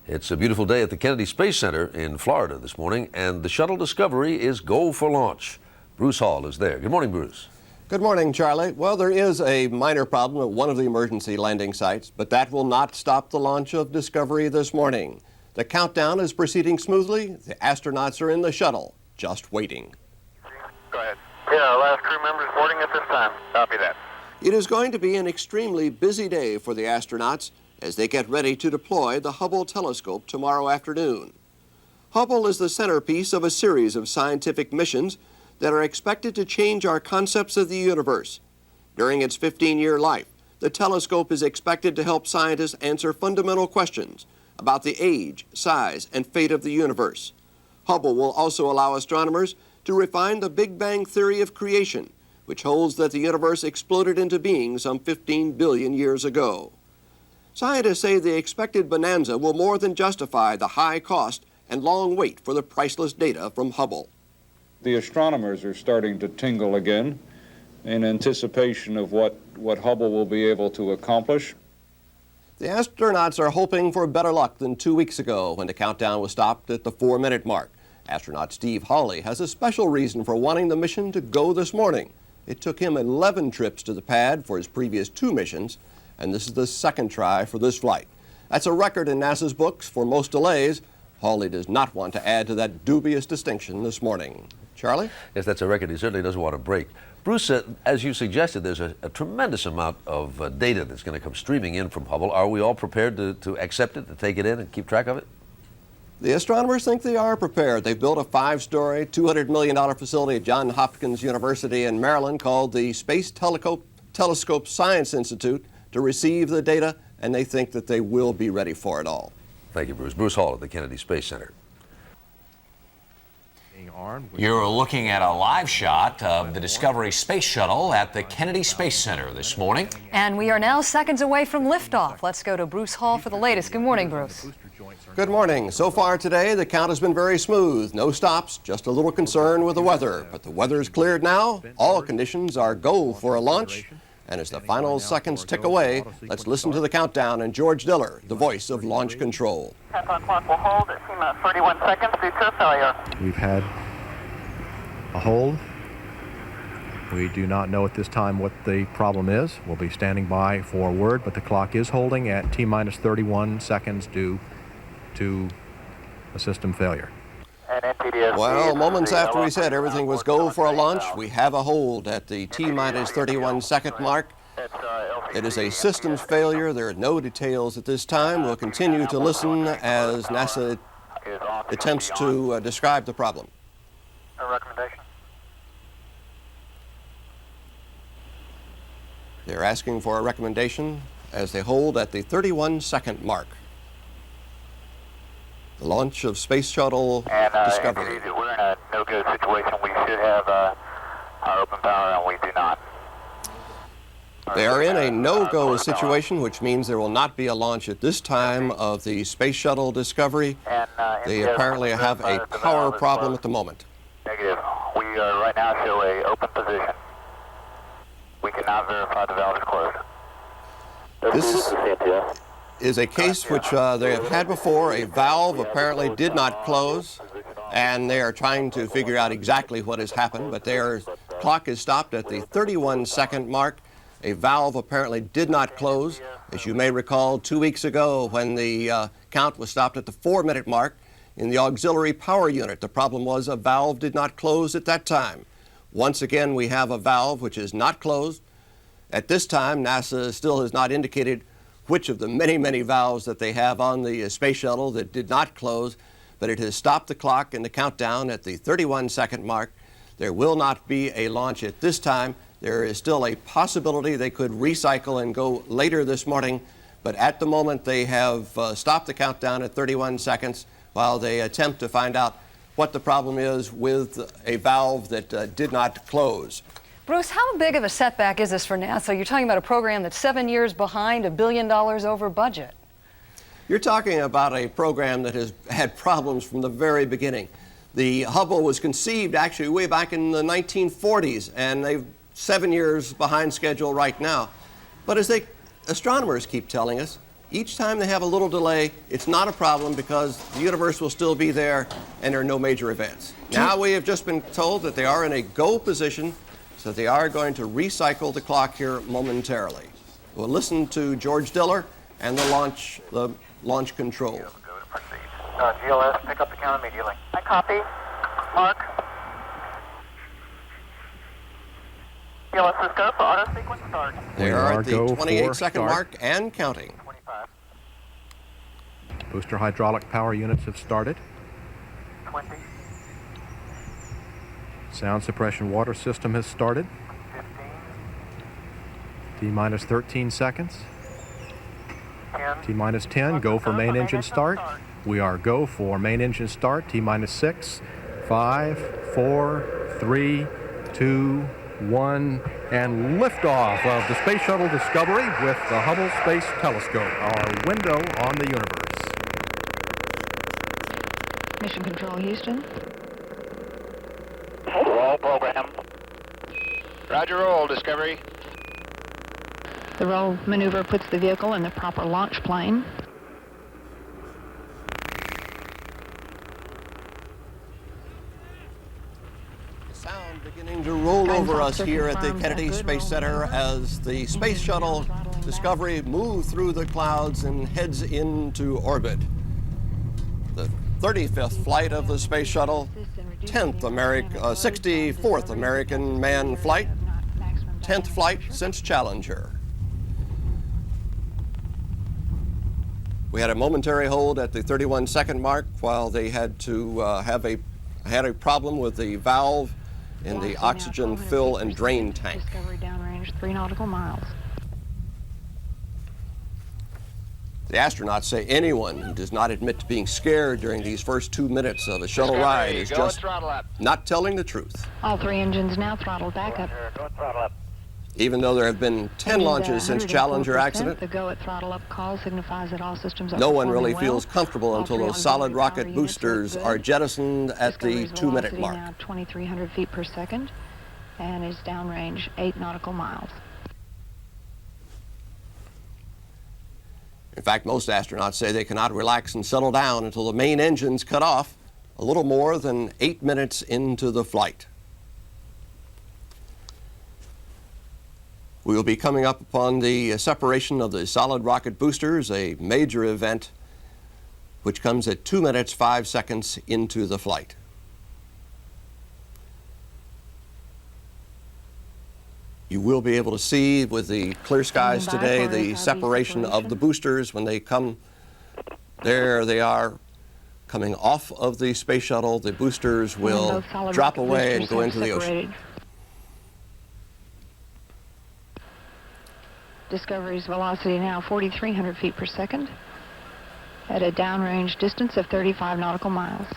It's a beautiful day at the Kennedy Space Center in Florida this morning, and the Shuttle Discovery is go for launch. Bruce Hall is there. Good morning, Bruce. Good morning, Charlie. Well, there is a minor problem at one of the emergency landing sites, but that will not stop the launch of Discovery this morning. The countdown is proceeding smoothly. The astronauts are in the shuttle, just waiting. Go ahead. Yeah, last crew members boarding at this time. Copy that. It is going to be an extremely busy day for the astronauts as they get ready to deploy the Hubble Telescope tomorrow afternoon. Hubble is the centerpiece of a series of scientific missions that are expected to change our concepts of the universe. During its 15-year life, the telescope is expected to help scientists answer fundamental questions about the age, size, and fate of the universe. Hubble will also allow astronomers to refine the Big Bang theory of creation, which holds that the universe exploded into being some 15 billion years ago. Scientists say the expected bonanza will more than justify the high cost and long wait for the priceless data from Hubble. The astronomers are starting to tingle again in anticipation of what Hubble will be able to accomplish. The astronauts are hoping for better luck than 2 weeks ago when the countdown was stopped at the 4-minute mark. Astronaut Steve Hawley has a special reason for wanting the mission to go this morning. It took him 11 trips to the pad for his previous 2 missions, and this is the second try for this flight. That's a record in NASA's books for most delays. Hawley does not want to add to that dubious distinction this morning. Charlie? Yes, that's a record he certainly doesn't want to break. Bruce, as you suggested, there's a tremendous amount of data that's going to come streaming in from Hubble. Are we all prepared to accept it, to take it in and keep track of it? The astronomers think they are prepared. They've built a 5-story, $200 million facility at Johns Hopkins University in Maryland called the Space Telescope Science Institute to receive the data, and they think that they will be ready for it all. Thank you, Bruce. Bruce Hall at the Kennedy Space Center. You're looking at a live shot of the Discovery Space Shuttle at the Kennedy Space Center this morning. And we are now seconds away from liftoff. Let's go to Bruce Hall for the latest. Good morning, Bruce. Good morning. So far today, the count has been very smooth. No stops, just a little concern with the weather. But the weather is cleared now. All conditions are go for a launch. And as the final seconds tick away, let's listen to the countdown and George Diller, the voice of launch control. Countdown clock will hold at T-minus 31 seconds due to a failure. We've had a hold. We do not know at this time what the problem is. We'll be standing by for word, but the clock is holding at T-minus 31 seconds due to a system failure. Well, moments after we said everything was go for a launch, we have a hold at the T-minus 31 second mark. It is a systems failure. There are no details at this time. We'll continue to listen as NASA attempts to describe the problem. No recommendation. They're asking for a recommendation as they hold at the 31 second mark. The launch of Space Shuttle Discovery. We're in a no-go situation. We should have our open power, and we do not. They are in a no-go situation, which means there will not be a launch at this time of the Space Shuttle Discovery. They apparently have a power problem at the moment. Negative. We right now show a open position. We cannot verify the valve is closed. This is a case which they have had before. A valve apparently did not close, and they are trying to figure out exactly what has happened, but their clock is stopped at the 31 second mark. A valve apparently did not close. As you may recall, 2 weeks ago when the count was stopped at the 4-minute mark in the auxiliary power unit, the problem was a valve did not close at that time. Once again, we have a valve which is not closed. At this time, NASA still has not indicated which of the many, many valves that they have on the space shuttle that did not close, but it has stopped the clock and the countdown at the 31 second mark. There will not be a launch at this time. There is still a possibility they could recycle and go later this morning, but at the moment they have stopped the countdown at 31 seconds while they attempt to find out what the problem is with a valve that did not close. Bruce, how big of a setback is this for NASA? You're talking about a program that's 7 years behind, $1 billion over budget. You're talking about a program that has had problems from the very beginning. The Hubble was conceived actually way back in the 1940s, and they're 7 years behind schedule right now. But as astronomers keep telling us, Each time they have a little delay, it's not a problem because the universe will still be there and there are no major events. Now we have just been told that they are in a go position, so they are going to recycle the clock here momentarily. We'll listen to George Diller and the launch control. GLS, pick up the count immediately. I copy. Mark. GLS is go for auto sequence start. They are at the 28-second mark and counting. 25. Booster hydraulic power units have started. 20. Sound suppression water system has started. 15. T-minus 13 seconds. 10. T-minus 10, go for main engine start. We are go for main engine start. T-minus 6, 5, 4, 3, 2, 1, and liftoff of the Space Shuttle Discovery with the Hubble Space Telescope, our window on the universe. Mission Control, Houston. Roll program. Roger, roll, Discovery. The roll maneuver puts the vehicle in the proper launch plane. Sound beginning to roll over us here at the Kennedy Space Center as the Space Shuttle Discovery moves through the clouds and heads into orbit. The 35th flight of the Space Shuttle, 64th American manned flight, 10th flight since Challenger. We had a momentary hold at the 31-second mark while they had to had a problem with the valve in the oxygen fill and drain tank. Discovery downrange 3 nautical miles. The astronauts say anyone who does not admit to being scared during these first 2 minutes of a shuttle ride is just not telling the truth. All 3 engines now throttled back up. Go throttle up. Even though there have been 10 launches since Challenger accident, The go at throttle up call signifies that all systems are no one performing really well. feels comfortable All until 3 those solid auxiliary rocket power units boosters look good. are jettisoned at the Discovery's 2-minute velocity mark. now 2,300 feet per second and is downrange 8 nautical miles. In fact, most astronauts say they cannot relax and settle down until the main engines cut off a little more than 8 minutes into the flight. We will be coming up upon the separation of the solid rocket boosters, a major event which comes at 2 minutes 5 seconds into the flight. You will be able to see with the clear skies today the separation of the boosters when they come. There they are coming off of the space shuttle. The boosters will drop away and go into the ocean. Discovery's velocity now 4,300 feet per second at a downrange distance of 35 nautical miles.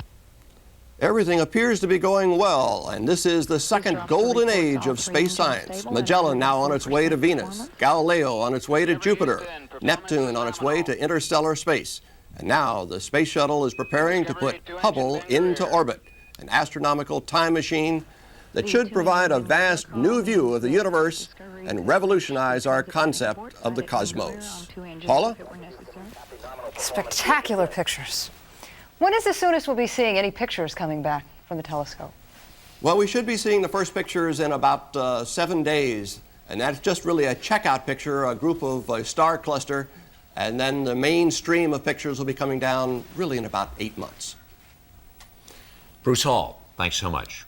Everything appears to be going well, and this is the second golden age of space science. Magellan now on its way to Venus, Galileo on its way to Jupiter, Neptune on its way to interstellar space. And now the space shuttle is preparing to put Hubble into orbit, an astronomical time machine that should provide a vast new view of the universe and revolutionize our concept of the cosmos. Paula? Spectacular pictures. When is the soonest we'll be seeing any pictures coming back from the telescope? Well, we should be seeing the first pictures in about 7 days, and that's just really a checkout picture, a group of a star cluster, and then the main stream of pictures will be coming down really in about 8 months. Bruce Hall, thanks so much.